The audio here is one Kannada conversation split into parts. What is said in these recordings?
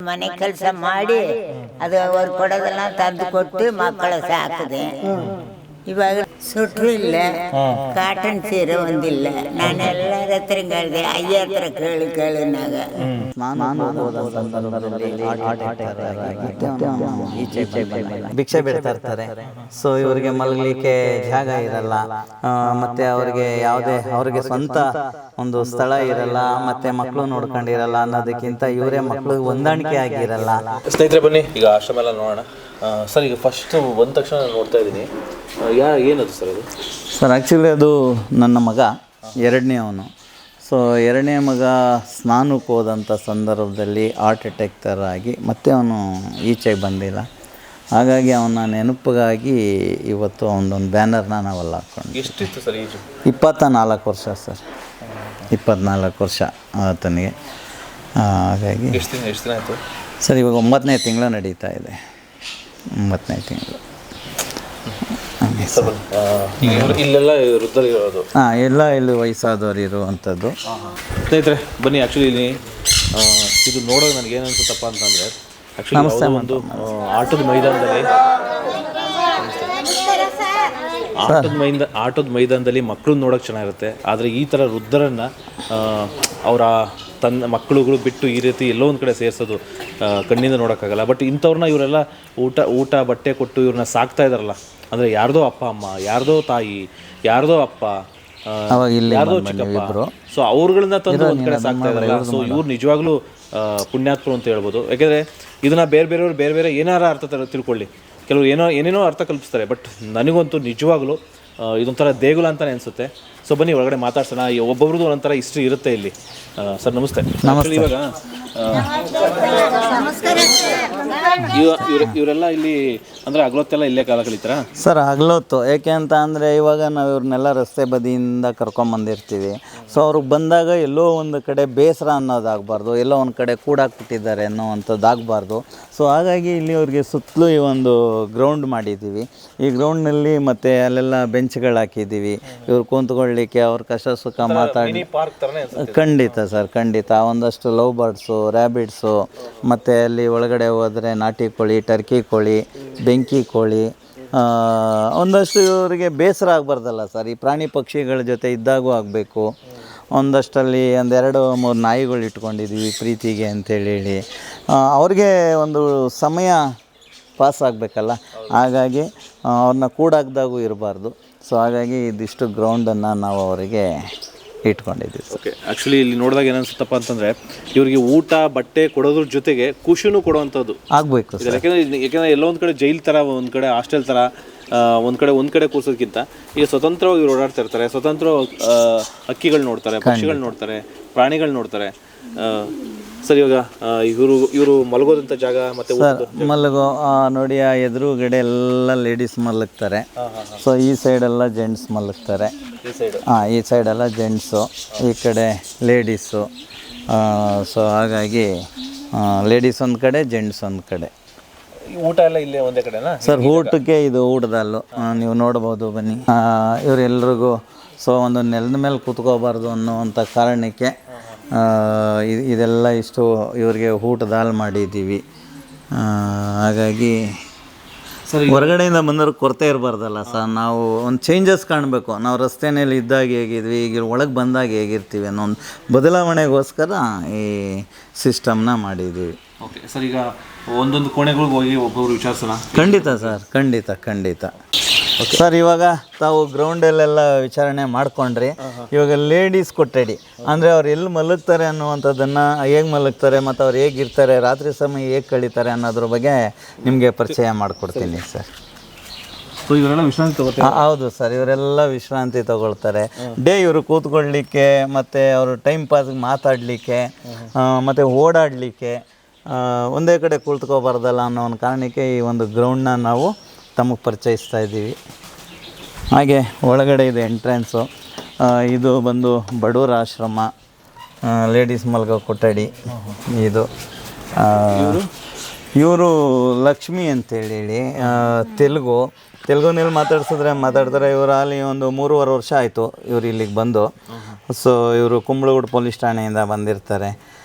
ಮನೆ ಕೆಲಸ ಮಾಡಿ ಅದು ಅವ್ರು ಕೊಡೋದೆಲ್ಲ ತಂದು ಕೊಟ್ಟು ಮಕ್ಕಳ ಸಾಕಿದೆ. ಇವಾಗ ಸುಟ್ರು ಇಲ್ಲ, ಕಾಟನ್ ಸೀರೆ ಒಂದಿಲ್ಲ. ನಾನು ಎಲ್ಲರ ಹತ್ರ ಕೇಳಿದೆ, ಅಯ್ಯ ಹತ್ರ ಕೇಳಿನಾಗ ಭಿಕ್ಷೆ ಬಿಡ್ತಾ ಇರ್ತಾರೆ. ಸೊ ಇವರಿಗೆ ಮಲಗಲಿಕ್ಕೆ ಜಾಗ ಇರಲ್ಲ, ಮತ್ತೆ ಅವ್ರಿಗೆ ಯಾವುದೇ ಅವ್ರಿಗೆ ಸ್ವಂತ ಒಂದು ಸ್ಥಳ ಇರಲ್ಲ, ಮತ್ತೆ ಮಕ್ಕಳು ನೋಡ್ಕೊಂಡಿರಲ್ಲ ಅನ್ನೋದಕ್ಕಿಂತ ಇವರೇ ಮಕ್ಕಳು ಹೊಂದಾಣಿಕೆ ಆಗಿರಲ್ಲ. ಸ್ನೇಹಿತರೆ ಬನ್ನಿ ಈಗ ಆಶ್ರಮ ಎಲ್ಲ ನೋಡೋಣ. ಸರ್ ಈಗ ಫಸ್ಟ್ ಬಂದ ತಕ್ಷಣ ನಾನು ನೋಡ್ತಾ ಇದ್ದೀನಿ, ಏನದು ಸರ್ ಅದು? ಸರ್ ಆ್ಯಕ್ಚುಲಿ ಅದು ನನ್ನ ಮಗ, ಎರಡನೇ ಅವನು. ಸೊ ಎರಡನೇ ಮಗ ಸ್ನಾನಕ್ಕೆ ಹೋದಂಥ ಸಂದರ್ಭದಲ್ಲಿ ಹಾರ್ಟ್ ಅಟ್ಯಾಕ್ ಥರ ಆಗಿ ಮತ್ತೆ ಅವನು ಈಚೆಗೆ ಬಂದಿಲ್ಲ. ಹಾಗಾಗಿ ಅವನ ನೆನಪಿಗಾಗಿ ಇವತ್ತು ಅವನದೊಂದು ಬ್ಯಾನರ್ನ ನಾವೆಲ್ಲ ಹಾಕ್ಕೊಂಡು. ಎಷ್ಟಿತ್ತು ಸರ್ ಏಜು? 24 ವರ್ಷ ಸರ್, 24 ವರ್ಷ ಆತನಿಗೆ. ಹಾಗಾಗಿ ಎಷ್ಟು ದಿನ ಆಯಿತು ಸರ್? ಇವಾಗ 9ನೇ ತಿಂಗಳು ನಡೀತಾ ಇದೆ, 9ನೇ ತಿಂಗಳು. ಇಲ್ಲೆಲ್ಲ ವೃದ್ಧರು ಇರೋದು? ಎಲ್ಲ ಇಲ್ಲಿ ವಯಸ್ಸಾದವ್ರು ಇರುವಂಥದ್ದು. ಸ್ನೇಹಿತರೆ ಬನ್ನಿ, ಆ್ಯಕ್ಚುಲಿ ಇಲ್ಲಿ ಇದು ನೋಡೋದು ನನಗೆ ಏನು ಅನ್ಸುತ್ತಪ್ಪ ಅಂತಂದರೆ, ಆ್ಯಕ್ಚುಲಿ ಒಂದು ಆಟದ ಮೈದಾನದಲ್ಲಿ ಮಕ್ಕಳು ನೋಡೋಕೆ ಚೆನ್ನಾಗಿರುತ್ತೆ. ಆದರೆ ಈ ಥರ ವೃದ್ಧರನ್ನು ಅವರ ತನ್ನ ಮಕ್ಕಳುಗಳು ಬಿಟ್ಟು ಈ ರೀತಿ ಎಲ್ಲೋ ಒಂದು ಕಡೆ ಸೇರಿಸೋದು ಕಣ್ಣಿಂದ ನೋಡೋಕ್ಕಾಗಲ್ಲ. ಬಟ್ ಇಂಥವ್ರನ್ನ ಇವರೆಲ್ಲ ಊಟ ಬಟ್ಟೆ ಕೊಟ್ಟು ಇವ್ರನ್ನ ಸಾಕ್ತಾ ಇದ್ದಾರಲ್ಲ, ಅಂದರೆ ಯಾರ್ದೋ ಅಪ್ಪ ಅಮ್ಮ, ಯಾರ್ದೋ ತಾಯಿ, ಯಾರ್ದೋ ಅಪ್ಪ, ಯಾರ್ದೋ ಚಿಕ್ಕಪ್ಪ, ಸೊ ಅವ್ರುಗಳನ್ನ ತಂದು ಒಂದು ಕಡೆ ಸಾಕ್ತಾ ಇದ್ದಾರಲ್ಲ. ಸೊ ಇವ್ರು ನಿಜವಾಗ್ಲೂ ಪುಣ್ಯಾತ್ಮರು ಅಂತ ಹೇಳ್ಬೋದು. ಯಾಕೆಂದರೆ ಇದನ್ನು ಬೇರೆಯವ್ರು ಬೇರೆ ಏನಾರ ಅರ್ಥ ತಿಳ್ಕೊಳ್ಳಿ, ಕೆಲವರು ಏನೇನೋ ಅರ್ಥ ಕಲ್ಪಿಸ್ತಾರೆ. ಬಟ್ ನನಗಂತೂ ನಿಜವಾಗ್ಲೂ ಇದೊಂಥರ ದೇಗುಲ ಅಂತಲೇ ಅನಿಸುತ್ತೆ. ಸೊ ಬನ್ನಿ ಒಳಗಡೆ ಮಾತಾಡ್ಸೋಣ. ಒಬ್ಬೊಬ್ರದ್ದು ಒಂಥರ ಹಿಸ್ಟ್ರಿ ಇರುತ್ತೆ ಇಲ್ಲಿ. ಸರ್ ನಮಸ್ತೆ. ಇವಾಗ ಇವರೆಲ್ಲ ಇಲ್ಲಿ ಅಂದರೆ ಹಗಲೊತ್ತೆಲ್ಲ ಇಲ್ಲೇ ಕಾಲ ಕಳೀತಾರಾ ಸರ್? ಹಗಲೊತ್ತು ಯಾಕೆ ಅಂತ ಅಂದರೆ ಇವಾಗ ನಾವು ಇವ್ರನ್ನೆಲ್ಲ ರಸ್ತೆ ಬದಿಯಿಂದ ಕರ್ಕೊಂಬಂದಿರ್ತೀವಿ. ಸೊ ಅವ್ರಿಗೆ ಬಂದಾಗ ಎಲ್ಲೋ ಒಂದು ಕಡೆ ಬೇಸರ ಅನ್ನೋದಾಗಬಾರ್ದು, ಎಲ್ಲೋ ಒಂದು ಕಡೆ ಕೂಡಾಕ್ಬಿಟ್ಟಿದ್ದಾರೆ ಅನ್ನೋವಂಥದ್ದಾಗಬಾರ್ದು. ಸೊ ಹಾಗಾಗಿ ಇಲ್ಲಿ ಅವ್ರಿಗೆ ಸುತ್ತಲೂ ಈ ಒಂದು ಗ್ರೌಂಡ್ ಮಾಡಿದ್ದೀವಿ. ಈ ಗ್ರೌಂಡ್ನಲ್ಲಿ ಮತ್ತು ಅಲ್ಲೆಲ್ಲ ಬೆಂಚ್ಗಳು ಹಾಕಿದ್ದೀವಿ, ಇವ್ರು ಕೂತ್ಕೊಳ್ಳಿಕ್ಕೆ, ಅವ್ರ ಕಷ್ಟ ಸುಖ ಮಾತಾಡಿ. ಖಂಡಿತ ಸರ್, ಖಂಡಿತ. ಒಂದಷ್ಟು ಲವ್ ಬರ್ಡ್ಸು, ರ್ಯಾಬಿಟ್ಸು, ಮತ್ತು ಅಲ್ಲಿ ಒಳಗಡೆ ಹೋದರೆ ನಾಟಿ ಕೋಳಿ, ಟರ್ಕಿ ಕೋಳಿ, ಬೆಂಕಿ ಕೋಳಿ, ಒಂದಷ್ಟು ಇವರಿಗೆ ಬೇಸರ ಆಗಬಾರ್ದಲ್ಲ ಸರ್. ಈ ಪ್ರಾಣಿ ಪಕ್ಷಿಗಳ ಜೊತೆ ಇದ್ದಾಗೂ ಆಗಬೇಕು. ಒಂದಷ್ಟಲ್ಲಿ 1-2-3 ನಾಯಿಗಳು ಇಟ್ಕೊಂಡಿದ್ದೀವಿ ಪ್ರೀತಿಗೆ ಅಂತೇಳಿ. ಅವ್ರಿಗೆ ಒಂದು ಸಮಯ ಪಾಸ್ ಆಗಬೇಕಲ್ಲ, ಹಾಗಾಗಿ ಅವ್ರನ್ನ ಕೂಡಾಕ್ದಾಗೂ ಇರಬಾರ್ದು. ಸೊ ಹಾಗಾಗಿ ಇದಿಷ್ಟು ಗ್ರೌಂಡನ್ನು ನಾವು ಅವರಿಗೆ ಇಟ್ಕೊಂಡಿದ್ದೀವಿ. ಓಕೆ, ಆ್ಯಕ್ಚುಲಿ ಇಲ್ಲಿ ನೋಡಿದಾಗ ಏನನ್ಸುತ್ತಪ್ಪ ಅಂತಂದರೆ, ಇವರಿಗೆ ಊಟ ಬಟ್ಟೆ ಕೊಡೋದ್ರ ಜೊತೆಗೆ ಖುಷಿನೂ ಕೊಡುವಂಥದ್ದು ಆಗಬೇಕು. ಯಾಕೆಂದರೆ ಎಲ್ಲೋ ಒಂದು ಕಡೆ ಜೈಲ್ ಥರ, ಒಂದು ಕಡೆ ಹಾಸ್ಟೆಲ್ ಥರ, ಒಂದು ಕಡೆ ಕೂರ್ಸೋದಕ್ಕಿಂತ ಈಗ ಸ್ವತಂತ್ರವಾಗಿ ಇವ್ರು ಓಡಾಡ್ತಾ ಇರ್ತಾರೆ. ಸ್ವತಂತ್ರ ಹಕ್ಕಿಗಳು ನೋಡ್ತಾರೆ, ಪಕ್ಷಿಗಳು ನೋಡ್ತಾರೆ, ಪ್ರಾಣಿಗಳು ನೋಡ್ತಾರೆ. ಸರ್ ಇವಾಗ ಇವರು ಮಲಗೋದಂಥ ಜಾಗ ಮತ್ತು ನೋಡಿ, ಆ ಎದುರುಗಡೆ ಎಲ್ಲ ಲೇಡೀಸ್ ಮಲಗ್ತಾರೆ. ಸೊ ಈ ಸೈಡೆಲ್ಲ ಜೆಂಟ್ಸ್ ಮಲಗ್ತಾರೆ. ಈ ಸೈಡೆಲ್ಲ ಜೆಂಟ್ಸು, ಈ ಕಡೆ ಲೇಡೀಸು. ಸೊ ಹಾಗಾಗಿ ಲೇಡೀಸ್ ಒಂದು ಕಡೆ, ಜೆಂಟ್ಸ್ ಒಂದು ಕಡೆ. ಊಟ ಎಲ್ಲ ಇಲ್ಲೇ ಒಂದೇ ಕಡೆನಾ ಸರ್? ಊಟಕ್ಕೆ ಇದು ಊಟದಲ್ಲು ನೀವು ನೋಡ್ಬೋದು, ಬನ್ನಿ. ಇವರೆಲ್ರಿಗೂ ಸೊ ಒಂದು ನೆಲದ ಮೇಲೆ ಕೂತ್ಕೋಬಾರ್ದು ಅನ್ನೋವಂಥ ಕಾರಣಕ್ಕೆ ಇದೆಲ್ಲ ಇಷ್ಟು ಇವರಿಗೆ ಊಟದಾಲ್ ಮಾಡಿದ್ದೀವಿ. ಹಾಗಾಗಿ ಸರ್ ಹೊರಗಡೆಯಿಂದ ಬಂದವ್ರಿಗೆ ಕೊರತೆ ಇರಬಾರ್ದಲ್ಲ ಸರ್. ನಾವು ಒಂದು ಚೇಂಜಸ್ ಕಾಣಬೇಕು. ನಾವು ರಸ್ತೆಯಲ್ಲಿ ಇದ್ದಾಗ ಹೇಗಿದ್ವಿ, ಈಗ ಒಳಗೆ ಬಂದಾಗ ಹೇಗಿರ್ತೀವಿ ಅನ್ನೋ ಒಂದು ಬದಲಾವಣೆಗೋಸ್ಕರ ಈ ಸಿಸ್ಟಮ್ನ ಮಾಡಿದ್ದೀವಿ. ಓಕೆ ಸರ್, ಈಗ ಒಂದೊಂದು ಕೋಣೆಗಳಿಗೆ ಹೋಗಿ ಒಬ್ಬೊಬ್ರು ವಿಚಾರಿಸೋಣ. ಖಂಡಿತ ಸರ್, ಖಂಡಿತ. ಸರ್ ಇವಾಗ ತಾವು ಗ್ರೌಂಡಲ್ಲೆಲ್ಲ ವಿಚಾರಣೆ ಮಾಡ್ಕೊಂಡ್ರಿ. ಇವಾಗ ಲೇಡೀಸ್ ಕೊಠಡಿ ಅಂದರೆ ಅವ್ರು ಎಲ್ಲಿ ಮಲಗ್ತಾರೆ ಅನ್ನುವಂಥದ್ದನ್ನು, ಹೇಗೆ ಮಲಗ್ತಾರೆ ಮತ್ತು ಅವ್ರು ಹೇಗಿರ್ತಾರೆ, ರಾತ್ರಿ ಸಮಯ ಹೇಗೆ ಕಳೀತಾರೆ ಅನ್ನೋದ್ರ ಬಗ್ಗೆ ನಿಮಗೆ ಪರಿಚಯ ಮಾಡಿಕೊಡ್ತೀನಿ ಸರ್. ಸೊ ಇವರೆಲ್ಲ ವಿಶ್ರಾಂತಿ ತಗೋತಾರೆ? ಹೌದು ಸರ್, ಇವರೆಲ್ಲ ವಿಶ್ರಾಂತಿ ತಗೊಳ್ತಾರೆ. ಡೇ ಇವರು ಕೂತ್ಕೊಳ್ಳಲಿಕ್ಕೆ, ಮತ್ತು ಅವರು ಟೈಮ್ ಪಾಸ್ಗೆ ಮಾತಾಡಲಿಕ್ಕೆ, ಮತ್ತು ಓಡಾಡಲಿಕ್ಕೆ, ಒಂದೇ ಕಡೆ ಕುಳಿತುಕೋಬಾರ್ದಲ್ಲ ಅನ್ನೋ ಒಂದು ಕಾರಣಕ್ಕೆ ಈ ಒಂದು ಗ್ರೌಂಡನ್ನ ನಾವು ತಮಗೆ ಪರಿಚಯಿಸ್ತಾ ಇದ್ದೀವಿ. ಹಾಗೆ ಒಳಗಡೆ ಇದೆ ಎಂಟ್ರೆನ್ಸು. ಇದು ಬಂದು ಬಡವರ ಆಶ್ರಮ, ಲೇಡೀಸ್ ಮಲ್ಗೋ ಕೊಠಡಿ. ಇದು ಇವರು ಲಕ್ಷ್ಮಿ ಅಂತೇಳಿ ತೆಲುಗುನಲ್ಲಿ ಮಾತಾಡ್ತಾರೆ. ಇವರು ಅಲ್ಲಿ ಒಂದು 3.5 ವರ್ಷ ಆಯಿತು ಇವರು ಇಲ್ಲಿಗೆ ಬಂದು. ಸೊ ಇವರು ಕುಂಬಳಗೂಡು ಪೊಲೀಸ್ ಠಾಣೆಯಿಂದ ಬಂದಿರ್ತಾರೆ.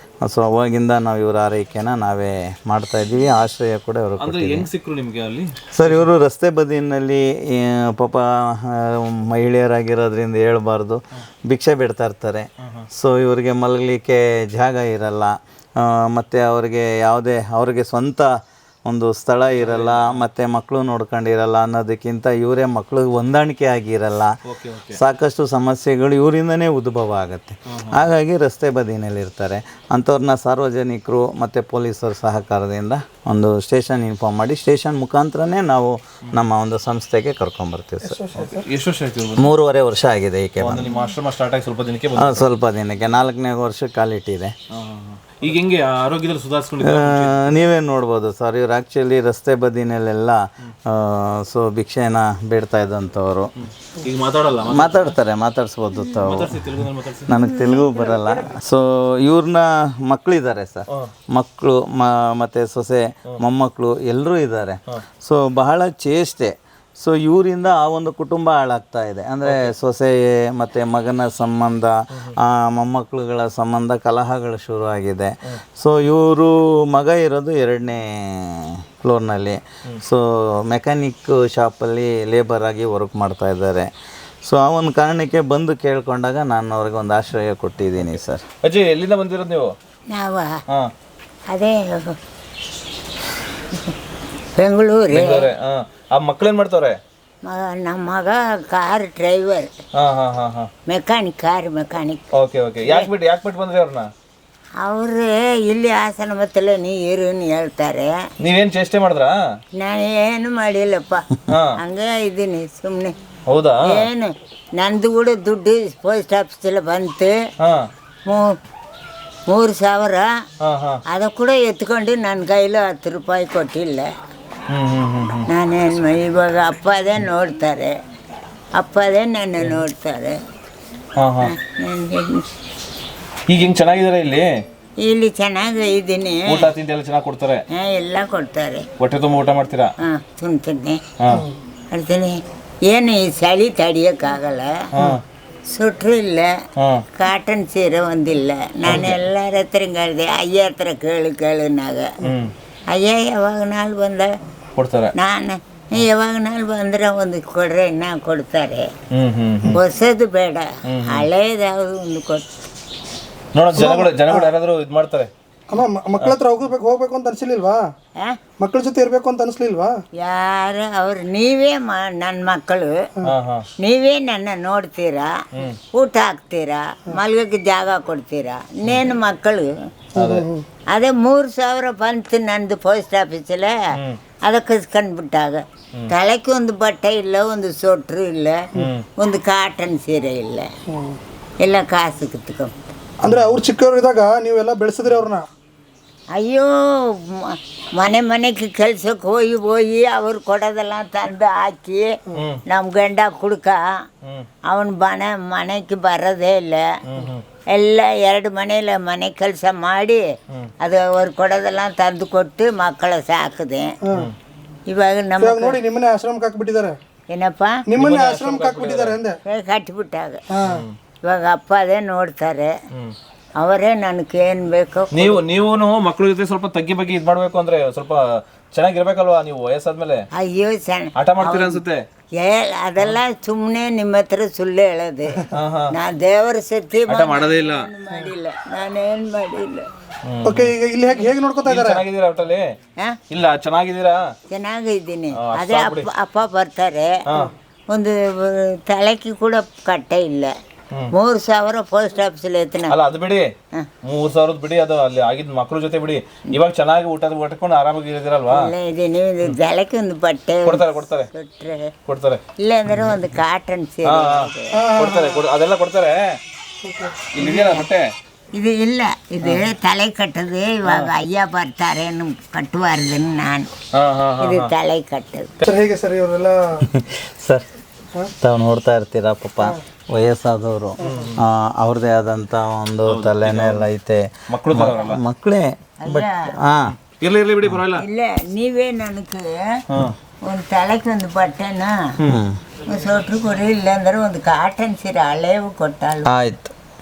ಸೊ ಅವಾಗಿಂದ ನಾವು ಇವ್ರ ಆರೈಕೆನ ನಾವೇ ಮಾಡ್ತಾ ಇದ್ದೀವಿ. ಆಶ್ರಯ ಕೂಡ ಇವರು ಅಂದ್ರೆ ಹೆಂಗ್ ಸಿಕ್ಕರು ನಿಮಗೆ ಅಲ್ಲಿ? ಸರ್ ಇವರು ರಸ್ತೆ ಬದಿಯಲ್ಲಿ ಪಾಪ ಮಹಿಳೆಯರಾಗಿರೋದ್ರಿಂದ ಹೇಳ್ಬಾರ್ದು, ಭಿಕ್ಷೆ ಬಿಡ್ತಾ ಇರ್ತಾರೆ. ಸೊ ಇವರಿಗೆ ಮಲಗಲಿಕ್ಕೆ ಜಾಗ ಇರಲ್ಲ, ಮತ್ತು ಅವ್ರಿಗೆ ಸ್ವಂತ ಒಂದು ಸ್ಥಳ ಇರಲ್ಲ, ಮತ್ತು ಮಕ್ಕಳು ನೋಡ್ಕೊಂಡಿರಲ್ಲ ಅನ್ನೋದಕ್ಕಿಂತ ಇವರೇ ಮಕ್ಕಳಿಗೆ ಹೊಂದಾಣಿಕೆ ಆಗಿರಲ್ಲ. ಸಾಕಷ್ಟು ಸಮಸ್ಯೆಗಳು ಇವರಿಂದನೇ ಉದ್ಭವ ಆಗುತ್ತೆ. ಹಾಗಾಗಿ ರಸ್ತೆ ಬದಿನಲ್ಲಿರ್ತಾರೆ. ಅಂಥವ್ರನ್ನ ಸಾರ್ವಜನಿಕರು ಮತ್ತು ಪೊಲೀಸರ ಸಹಕಾರದಿಂದ ಒಂದು ಸ್ಟೇಷನ್ ಇನ್ಫಾರ್ಮ್ ಮಾಡಿ ಸ್ಟೇಷನ್ ಮುಖಾಂತರನೇ ನಾವು ನಮ್ಮ ಒಂದು ಸಂಸ್ಥೆಗೆ ಕರ್ಕೊಂಬರ್ತೀವಿ ಸರ್. ಎಷ್ಟು ವರ್ಷ ಆಯ್ತು? 3.5 ವರ್ಷ ಆಗಿದೆ. ಈಕೆ ನಿಮ್ಮ ಆಶ್ರಮ ಸ್ಟಾರ್ಟ್ ಆಗಿ ಸ್ವಲ್ಪ ದಿನಕ್ಕೆ ಸ್ವಲ್ಪ ದಿನಕ್ಕೆ 4ನೇ ವರ್ಷಕ್ಕೆ ಕಾಲಿಟ್ಟಿದೆ. ಈಗ ಹೆಂಗೆ ಆರೋಗ್ಯದಲ್ಲಿ ಸುಧಾರಿಸ್ಕೊಂಡಿದ್ದೀರಾ? ನೀವೇ ನೋಡ್ಬೋದು ಸರ್, ಇವ್ರು ಆ್ಯಕ್ಚುಲಿ ರಸ್ತೆ ಬದಿನಲ್ಲೆಲ್ಲ ಸೊ ಭಿಕ್ಷೆನ ಬೇಡ್ತಾ ಇದ್ದಂಥವ್ರು. ಈಗ ಮಾತಾಡಲ್ಲ? ಮಾತಾಡಿಸ್ಬೋದು ತಾವು, ನನಗೆ ತೆಲುಗು ಬರಲ್ಲ. ಸೊ ಇವ್ರನ್ನ ಮಕ್ಕಳಿದ್ದಾರೆ ಸರ್, ಮಕ್ಕಳು ಮತ್ತು ಸೊಸೆ ಮೊಮ್ಮಕ್ಕಳು ಎಲ್ಲರೂ ಇದ್ದಾರೆ. ಸೊ ಬಹಳ ಚೇಷ್ಟೆ. ಸೊ ಇವರಿಂದ ಆ ಒಂದು ಕುಟುಂಬ ಹಾಳಾಗ್ತಾ ಇದೆ. ಅಂದರೆ ಸೊಸೆ ಮತ್ತು ಮಗನ ಸಂಬಂಧ, ಮೊಮ್ಮಕ್ಕಳುಗಳ ಸಂಬಂಧ, ಕಲಹಗಳು ಶುರು ಆಗಿದೆ. ಸೊ ಇವರು ಮಗ ಇರೋದು 2ನೇ ಫ್ಲೋರ್ನಲ್ಲಿ. ಸೊ ಮೆಕ್ಯಾನಿಕ್ ಶಾಪಲ್ಲಿ ಲೇಬರ್ ಆಗಿ ವರ್ಕ್ ಮಾಡ್ತಾ ಇದ್ದಾರೆ. ಸೊ ಆ ಒಂದು ಕಾರಣಕ್ಕೆ ಬಂದು ಕೇಳ್ಕೊಂಡಾಗ ನಾನು ಅವ್ರಿಗೆ ಒಂದು ಆಶ್ರಯ ಕೊಟ್ಟಿದ್ದೀನಿ ಸರ್. ಅಜ್ಜಿ ಎಲ್ಲಿಂದ ಬಂದಿರೋದು ನೀವು? ನಾವು ಅದೇ ಬೆಂಗಳೂರು. ಆ ಮಕ್ಳೇನ್ ಮಾಡ್ತಾವ್ರೆ? ನಮ್ಮ ಮಗ car driver, mechanic, car mechanic. Okay okay. ಯಾಕೆ ಬಿಟ್ಟು ಬಂದ್ರಿ ಅವ್ರನ್ನ? ಅವ್ರು ಇಲ್ಲಿ ಹಾಸನ ಮತ್ತಲ್ಲ ನೀರು ಹೇಳ್ತಾರೆ. ನೀವೇನ್ ಚೇಷ್ಟೆ ಮಾಡಿದ್ರಾ? ನಾನು ಏನು ಮಾಡಿಲ್ಲಪ್ಪ, ಹಂಗೆ ಇದ್ದೀನಿ ಸುಮ್ಮನೆ. ಹೌದಾ? ಏನು ನಂದು ಕೂಡ ದುಡ್ಡು ಪೋಸ್ಟ್ ಆಫೀಸಲ್ಲಿ ಬಂತು, 3,000. ಅದು ಕೂಡ ಎತ್ಕೊಂಡು ನನ್ನ ಕೈಲಿ 10 ರೂಪಾಯಿ ಕೊಟ್ಟಿಲ್ಲ. ನಾನೇನು ಇವಾಗ ಅಪ್ಪದೇ ನೋಡ್ತಾರೆ, ಅಪ್ಪದೇ ನನ್ನ ನೋಡ್ತಾರೆ. ಈಗ ಹಿಂಗೆ ಚೆನ್ನಾಗಿದ್ದಾರೆ ಇಲ್ಲಿ ಚೆನ್ನಾಗಿ ಇದ್ದೀನಿ. ಊಟ ತಿಂಡಿ ಎಲ್ಲ ಚೆನ್ನಾಗಿ ಕೊಡ್ತಾರೆ? ಎಲ್ಲ ಕೊಡ್ತಾರೆ. ಹೊಟ್ಟೆ ತುಂಬ ಊಟ ಮಾಡ್ತೀರಾ? ತಿಂತೀನಿ ಮಾಡ್ತೀನಿ. ಏನು ಈ ಚಳಿ ತಡಿಯೋಕ್ಕಾಗಲ್ಲ, ಸುಟ್ರು ಇಲ್ಲ, ಕಾಟನ್ ಸೀರೆ ಒಂದಿಲ್ಲ. ನಾನು ಎಲ್ಲರ ಹತ್ರ ಹೇಳಿದೆ, ಅಯ್ಯ ಹತ್ರ ಕೇಳುನಾಗ ಅಯ್ಯ ಯಾವಾಗ ನಾಳೆ ಬಂದ ಕೊಡ್ತಾರೆ. ನಾನು ಯಾವಾಗ ನಾಳೆ ಬಂದ್ರೆ ಒಂದು ಕೊಡ್ರೆ ನಾ ಕೊಡ್ತಾರೆ. ಹೊಸದು ಬೇಡ, ಹಳೇದಾವುದು ಒಂದು ಜನಗಳು ಯಾರಾದ್ರೂ ಇದು ಮಾಡ್ತಾರೆ. ಮಕ್ಕಳ ಹತ್ರ ಹೋಗ್ಬೇಕು ಅಂತ ಅನ್ಸಲಿಲ್ವಾ? ಮಕ್ಕಳ ಜೊತೆ ಇರ್ಬೇಕು ಅಂತ ಅನ್ಸ್ಲಿಲ್ವಾ? ಯಾರು ಅವ್ರು? ನೀವೇ ನನ್ನ ಮಕ್ಕಳು, ನೀವೇ ನನ್ನ ನೋಡ್ತೀರಾ, ಊಟ ಹಾಕ್ತೀರಾ, ಮಲ್ಗಕ್ಕೆ ಜಾಗ ಕೊಡ್ತೀರಾ. ಇನ್ನೇನು ಮಕ್ಕಳು? ಅದೇ 3,000 ಬಂತು ನಂದು ಪೋಸ್ಟ್ ಆಫೀಸಲ್ಲೇ. ಅದಕ್ಕೆ ಕಸ್ಕೊಂಡ್ಬಿಟ್ಟಾಗ ತಲೆಗೆ ಒಂದು ಬಟ್ಟೆ ಇಲ್ಲ, ಒಂದು ಸೊಟ್ರು ಇಲ್ಲ, ಒಂದು ಕಾಟನ್ ಸೀರೆ ಇಲ್ಲ, ಎಲ್ಲ ಕಾಸು ಕಿತ್ಕೊಂಡ್. ಅಂದ್ರೆ ಅವ್ರು ಚಿಕ್ಕವ್ರು ಇದ್ದಾಗ ನೀವೆಲ್ಲ ಬೆಳೆಸಿದ್ರಿ ಅವ್ರನ್ನ? ಅಯ್ಯೋ, ಮನೆಗೆ ಕೆಲ್ಸಕ್ಕೆ ಹೋಗಿ ಅವ್ರು ಕೊಡೋದೆಲ್ಲ ತಂದು ಹಾಕಿ, ನಮ್ಮ ಗಂಡ ಕುಡ್ಕ, ಅವನು ಮನೆಗೆ ಬರೋದೇ ಇಲ್ಲ. ಎಲ್ಲ 2 ಮನೆ ಕೆಲಸ ಮಾಡಿ ಅದು ಅವ್ರು ಕೊಡೋದೆಲ್ಲ ತಂದು ಕೊಟ್ಟು ಮಕ್ಕಳ ಸಾಕಿದೆ. ಇವಾಗ ನಮ್ಮ ನೋಡಿ ನಿಮ್ಮನ್ನೇ ಆಶ್ರಮಕ್ಕೆ ಹಾಕ್ಬಿಟ್ಟಿದ್ದಾರೆ. ಏನಪ್ಪ? ನಿಮ್ಮನ್ನೇ ಆಶ್ರಮಕ್ಕೆ ಹಾಕ್ಬಿಟ್ಟಿದ್ದಾರೆ ಅಂದೆ. ಕಟ್ಟಿಬಿಟ್ಟಾಗ ಇವಾಗ ಅಪ್ಪ ಅದೇ ನೋಡ್ತಾರೆ, ಅವರೇ ನನಗೆ ಏನು ಬೇಕೋ. ನೀವು ಮಕ್ಕಳ ಜೊತೆ ಸ್ವಲ್ಪ ತಗ್ಗಿ ಬಗ್ಗೆ ಇದು ಮಾಡಬೇಕು ಅಂದ್ರೆ ಸ್ವಲ್ಪ ಚೆನ್ನಾಗಿರ್ಬೇಕಲ್ವಾ? ನೀವು ವಯಸ್ಸಾದ್ಮೇಲೆ ಅಯ್ಯೋ ಆಟ ಮಾಡ್ತೀರಾ ಅನ್ಸುತ್ತೆ. ಅದೆಲ್ಲ ಸುಮ್ಮನೆ ನಿಮ್ಮ ಹತ್ರ ಸುಳ್ಳು ಹೇಳೋದು. ನಾ ದೇವರ ಸತಿ ಮಾಡೋದೇ ಇಲ್ಲ, ಮಾಡಿಲ್ಲ, ನಾನೇನು ಮಾಡಿಲ್ಲ. ಓಕೆ, ಈಗ ಇಲ್ಲಿ ಹೇಗೆ ನೋಡ್ಕೊತಾ ಇದ್ದಾರೆ? ಚೆನ್ನಾಗಿದ್ದೀರಾ ಒಟ್ಟಲ್ಲಿ? ಇಲ್ಲ ಚೆನ್ನಾಗಿದ್ದೀರಾ? ಚೆನ್ನಾಗಿದ್ದೀನಿ. ಅದೇ ಅಪ್ಪ ಬರ್ತಾರೆ, ಒಂದು ತಲೆಗೆ ಕೂಡ ಕಟ್ಟೆ ಇಲ್ಲ. 3,000 ಪೋಸ್ಟ್ ಆಫೀಸಲ್ಲಿ ಎತ್ತಿನ. ಅಲ್ಲ ಅದು ಬಿಡಿ, 3,000 ಬಿಡಿ, ಅದು ಅಲ್ಲಿ ಆಗಿದ್ ಮಕ್ಳ ಜೊತೆ ಬಿಡಿ. ಇವಾಗ ಚೆನ್ನಾಗಿ ಊಟ ಕಟ್ಕೊಂಡು ಆರಾಮಾಗಿ ಇದ್ದೀರಲ್ವಾ? ಇದೀನಿ. ತಲೆಗೆ ಒಂದು ಬಟ್ಟೆ ಕೊಡ್ತಾರೆ. ಇಲ್ಲ ಅಂದ್ರೆ ಒಂದು ಕಾಟನ್ ಸೀರೆ ಕೊಡ್ತಾರೆ, ಅದೆಲ್ಲ ಕೊಡ್ತಾರೆ. ಇಲ್ಲಿ ಇದೆಯಲ್ಲ ಬಟ್ಟೆ, ಇದು ಇಲ್ಲ, ಇದು ತಲೆ ಕಟ್ಟದು. ಇವಾಗ ಅಯ್ಯ ಬರ್ತಾರೆ, ಕಟ್ಟುವಾರ್ದು ನಾನು. ಇದು ತಲೆ ಕಟ್ಟದು. ಹೇಗೆ ಸರ್ ಇವರೆಲ್ಲ? ಸರ್ ತಾವು ನೋಡ್ತಾ ಇರ್ತೀರಾ, ಪಾಪ ವಯಸ್ಸಾದವರು, ಅವ್ರದ್ದೇ ಆದಂಥ ಒಂದು ತಲೆನೇ ಎಲ್ಲ ಐತೆ. ಮಕ್ಕಳೇ ಬಟ್ ಇರ್ಲಿ ಬಿಡಿ, ಪರವಾಗಿಲ್ಲ. ಇಲ್ಲ, ನೀವೇ ನನಗೆ ಒಂದು ತಲೆಗೆ ಒಂದು ಬಟ್ಟೆನ, ಒಂದು ಸೊಟ್ರು ಕೊಡಿ, ಇಲ್ಲ ಅಂದ್ರೆ ಒಂದು ಕಾಟನ್ ಸೀರೆ ಹಳೇವು ಕೊಟ್ಟಾಳು. ಆಯ್ತು.